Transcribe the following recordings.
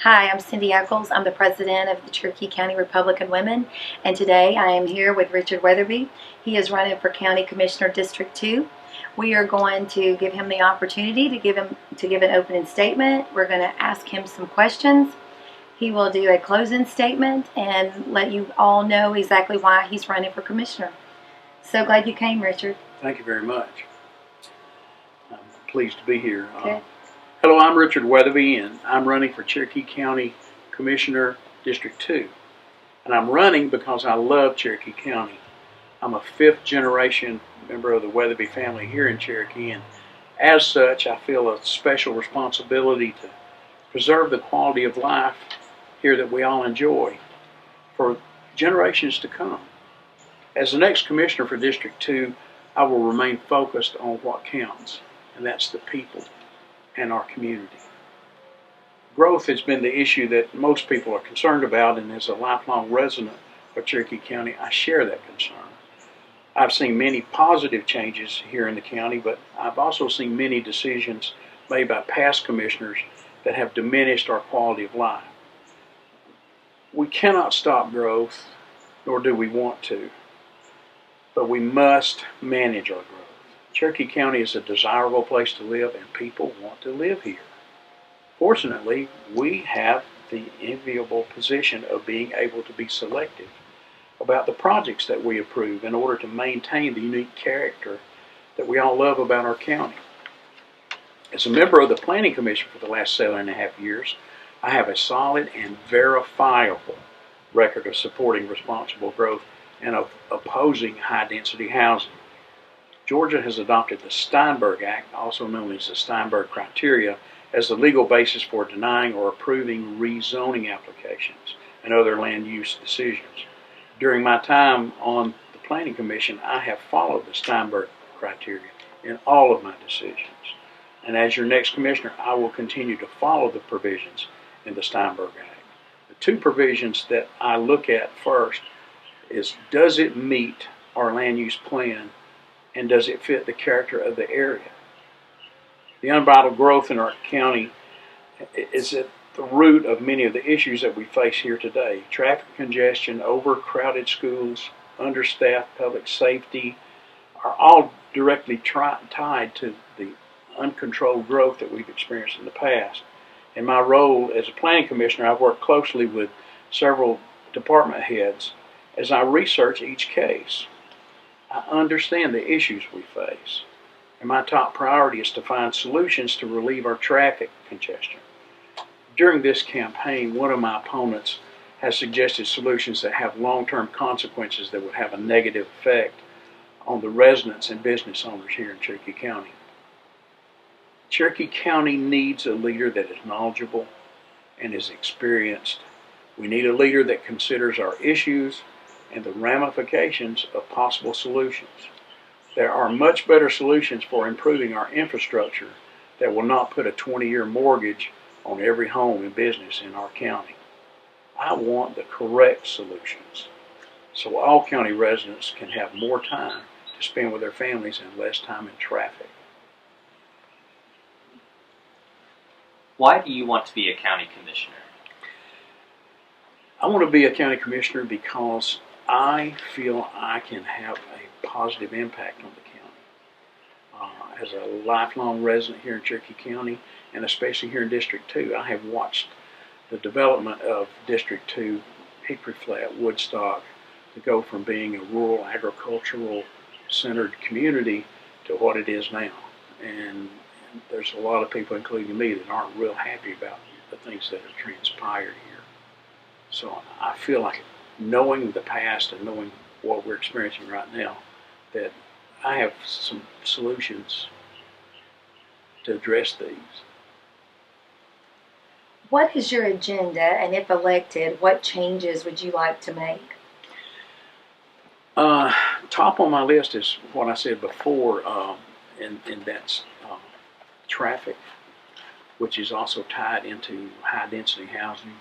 Hi, I'm Cindy Echols. I'm the president of the Cherokee County Republican Women, and today I am here with Richard Weatherby. He is running for County Commissioner District 2. We are going to give him the opportunity to give an opening statement. We're going to ask him some questions. He will do a closing statement and let you all know exactly why he's running for commissioner. So glad you came, Richard. Thank you very much. I'm pleased to be here. Okay. Hello, I'm Richard Weatherby, and I'm running for Cherokee County Commissioner District 2. And I'm running because I love Cherokee County. I'm a fifth-generation member of the Weatherby family here in Cherokee, and as such, I feel a special responsibility to preserve the quality of life here that we all enjoy for generations to come. As the next commissioner for District 2, I will remain focused on what counts, and that's the people and our community. Growth has been the issue that most people are concerned about, and as a lifelong resident of Cherokee County, I share that concern. I've seen many positive changes here in the county, but I've also seen many decisions made by past commissioners that have diminished our quality of life. We cannot stop growth, nor do we want to, but we must manage our growth. Cherokee County is a desirable place to live, and people want to live here. Fortunately, we have the enviable position of being able to be selective about the projects that we approve in order to maintain the unique character that we all love about our county. As a member of the Planning Commission for the last 7.5 years, I have a solid and verifiable record of supporting responsible growth and of opposing high-density housing. Georgia has adopted the Steinberg Act, also known as the Steinberg Criteria, as the legal basis for denying or approving rezoning applications and other land use decisions. During my time on the Planning Commission, I have followed the Steinberg Criteria in all of my decisions. And as your next commissioner, I will continue to follow the provisions in the Steinberg Act. The two provisions that I look at first is, does it meet our land use plan, and does it fit the character of the area? The unbridled growth in our county is at the root of many of the issues that we face here today. Traffic congestion, overcrowded schools, understaffed public safety are all directly tied to the uncontrolled growth that we've experienced in the past. In my role as a planning commissioner, I've worked closely with several department heads as I research each case. I understand the issues we face, and my top priority is to find solutions to relieve our traffic congestion. During this campaign, one of my opponents has suggested solutions that have long-term consequences that would have a negative effect on the residents and business owners here in Cherokee County. Cherokee County needs a leader that is knowledgeable and is experienced. We need a leader that considers our issues and the ramifications of possible solutions. There are much better solutions for improving our infrastructure that will not put a 20-year mortgage on every home and business in our county. I want the correct solutions so all county residents can have more time to spend with their families and less time in traffic. Why do you want to be a county commissioner? I want to be a county commissioner because I feel I can have a positive impact on the county. As a lifelong resident here in Cherokee County, and especially here in District 2, I have watched the development of District 2, Hickory Flat, Woodstock, to go from being a rural, agricultural centered community to what it is now. And there's a lot of people, including me, that aren't real happy about the things that have transpired here. So I feel like, knowing the past and knowing what we're experiencing right now, that I have some solutions to address these. What is your agenda, and if elected, what changes would you like to make? Top on my list is what I said before, and that's traffic, which is also tied into high-density housing.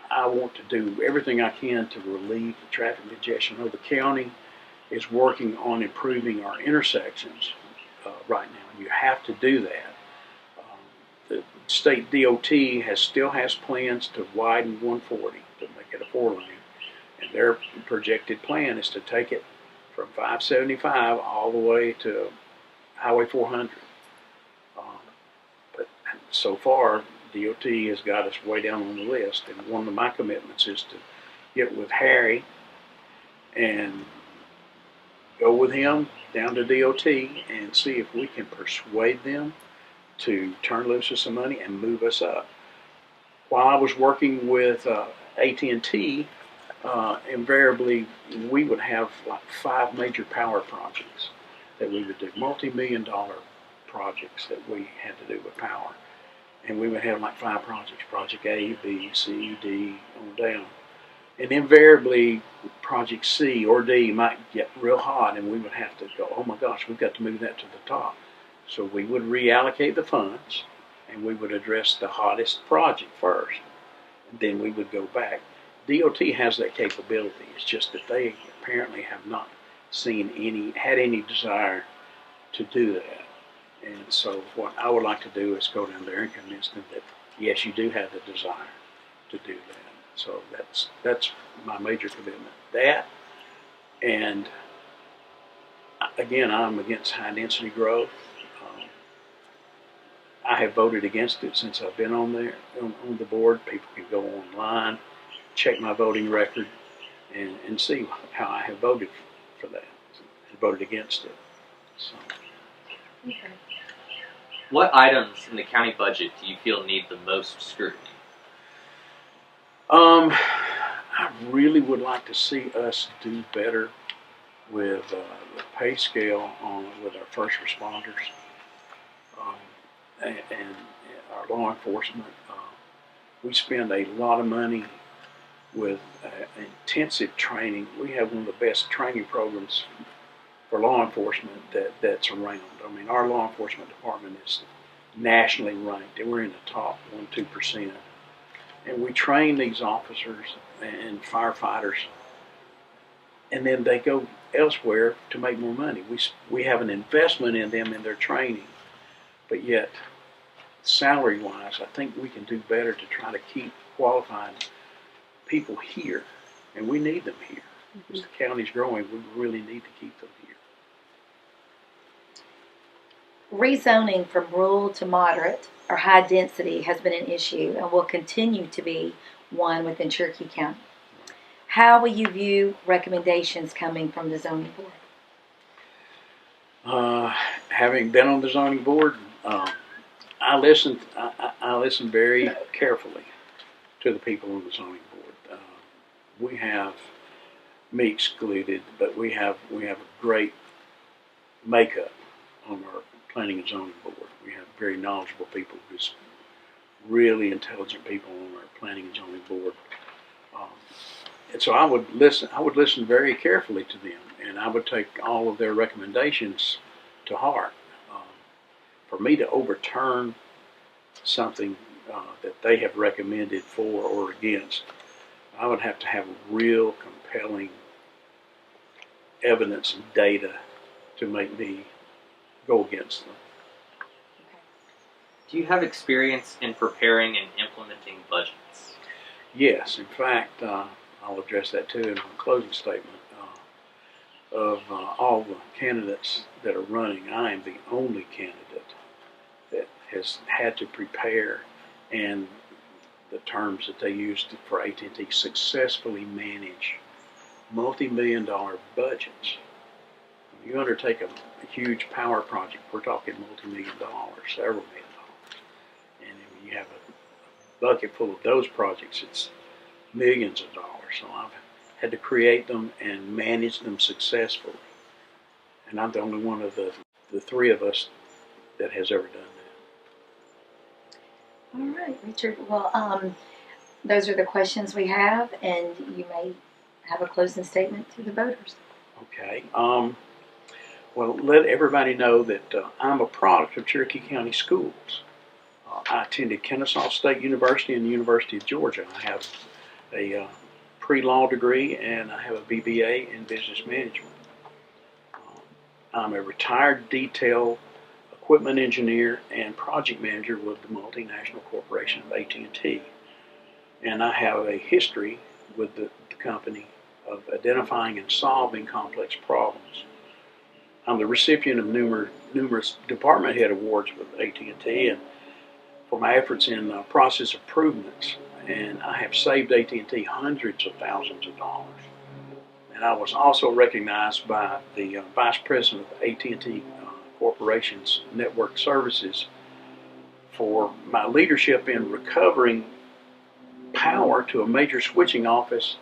I want to do everything I can to relieve the traffic congestion. I know the county is working on improving our intersections right now. You have to do that. the state DOT still has plans to widen 140 to make it a 4-lane, and their projected plan is to take it from 575 all the way to Highway 400. But so far, DOT has got us way down on the list, and one of my commitments is to get with Harry and go with him down to DOT and see if we can persuade them to turn loose of some money and move us up. While I was working with AT&T, invariably we would have like 5 major power projects that we would do, multi-million-dollar projects that we had to do with power. And we would have like 5 projects, project A, B, C, D, on down. And invariably, project C or D might get real hot, and we would have to go, oh my gosh, we've got to move that to the top. So we would reallocate the funds, and we would address the hottest project first. And then we would go back. DOT has that capability. It's just that they apparently have not had any desire to do that. And so what I would like to do is go down there and convince them that, yes, you do have the desire to do that. So that's my major commitment. That, and again, I'm against high density growth. I have voted against it since I've been on the board. People can go online, check my voting record, and see how I have voted for that and voted against it. So. Okay. What items in the county budget do you feel need the most scrutiny? I really would like to see us do better with the pay scale with our first responders and our law enforcement. We spend a lot of money with intensive training. We have one of the best training programs for law enforcement that's around. I mean, our law enforcement department is nationally ranked, and we're in the top 1-2%. And we train these officers and firefighters, and then they go elsewhere to make more money. We have an investment in them in their training, but yet salary-wise, I think we can do better to try to keep qualified people here, and we need them here. As the county's growing, we really need to keep them here. Rezoning from rural to moderate or high density has been an issue and will continue to be one within Cherokee County. How will you view recommendations coming from the zoning board? Having been on the zoning board, I listen very carefully to the people on the zoning board. We have me excluded, but we have a great makeup on our planning and zoning board. We have very knowledgeable people, just really intelligent people on our planning and zoning board. And so I would listen very carefully to them, and I would take all of their recommendations to heart. For me to overturn something that they have recommended for or against, I would have to have real compelling evidence and data to make me go against them. Do you have experience in preparing and implementing budgets? Yes, in fact, I'll address that too in my closing statement. Of all the candidates that are running, I am the only candidate that has had to prepare, and the terms that they used for AT&T, successfully manage multi-million-dollar budgets. You undertake a huge power project, we're talking multi-million dollars, several $1 million. And when you have a bucket full of those projects, it's millions of dollars. So I've had to create them and manage them successfully. And I'm the only one of the 3 of us that has ever done that. All right, Richard. Well, those are the questions we have, and you may have a closing statement to the voters. Okay. Well, let everybody know that I'm a product of Cherokee County Schools. I attended Kennesaw State University and the University of Georgia. I have a pre-law degree and I have a BBA in business management. I'm a retired detail equipment engineer and project manager with the multinational corporation of AT&T. And I have a history with the company of identifying and solving complex problems. I'm the recipient of numerous department head awards with AT&T and for my efforts in process improvements, and I have saved AT&T hundreds of thousands of dollars. And I was also recognized by the Vice President of AT&T Corporation's Network Services for my leadership in recovering power to a major switching office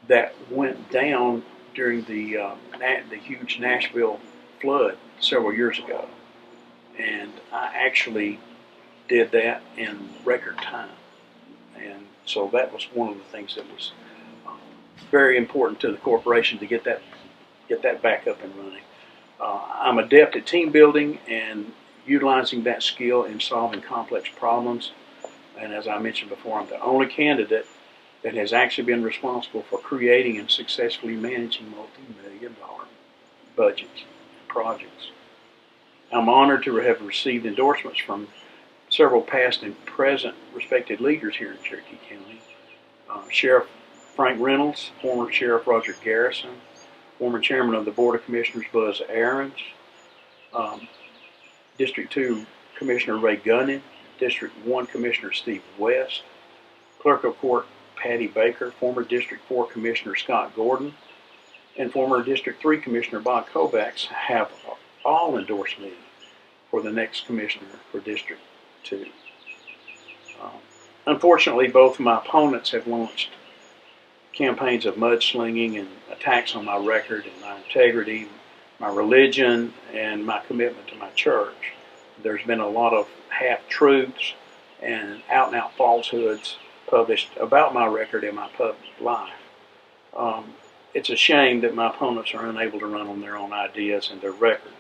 that went down during the huge Nashville flood several years ago. And I actually did that in record time. And so that was one of the things that was very important to the corporation to get that back up and running. I'm adept at team building and utilizing that skill in solving complex problems. And as I mentioned before, I'm the only candidate that has actually been responsible for creating and successfully managing multi-million-dollar budgets and projects. I'm honored to have received endorsements from several past and present respected leaders here in Cherokee County. Sheriff Frank Reynolds, former Sheriff Roger Garrison, former Chairman of the Board of Commissioners Buzz Aarons, District 2 Commissioner Ray Gunning, District 1 Commissioner Steve West, Clerk of Court Patty Baker, former District 4 Commissioner Scott Gordon, and former District 3 Commissioner Bob Kovacs have all endorsed me for the next commissioner for District 2. Unfortunately, both of my opponents have launched campaigns of mudslinging and attacks on my record and my integrity, my religion, and my commitment to my church. There's been a lot of half-truths and out-and-out falsehoods published about my record and my public life. It's a shame that my opponents are unable to run on their own ideas and their records.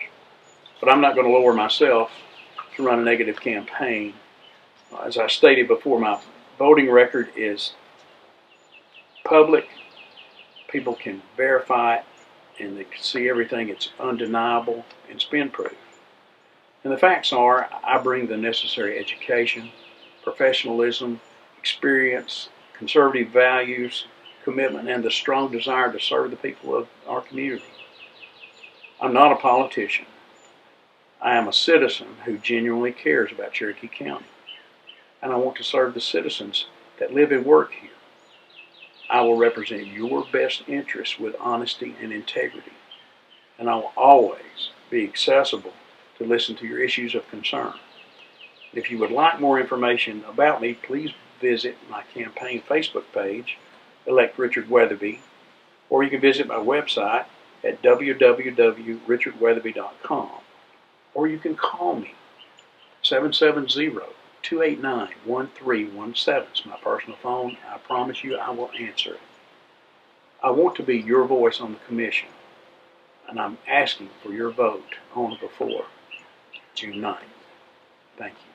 But I'm not going to lower myself to run a negative campaign. As I stated before, my voting record is public. People can verify it and they can see everything. It's undeniable and spin-proof. And the facts are, I bring the necessary education, professionalism, experience, conservative values, commitment, and the strong desire to serve the people of our community. I'm not a politician. I am a citizen who genuinely cares about Cherokee County. And I want to serve the citizens that live and work here. I will represent your best interests with honesty and integrity. And I will always be accessible to listen to your issues of concern. If you would like more information about me, please visit my campaign Facebook page, Elect Richard Weatherby, or you can visit my website at www.richardweatherby.com, or you can call me, 770-289-1317. It's my personal phone. I promise you I will answer it. I want to be your voice on the commission, and I'm asking for your vote on or before June 9th. Thank you.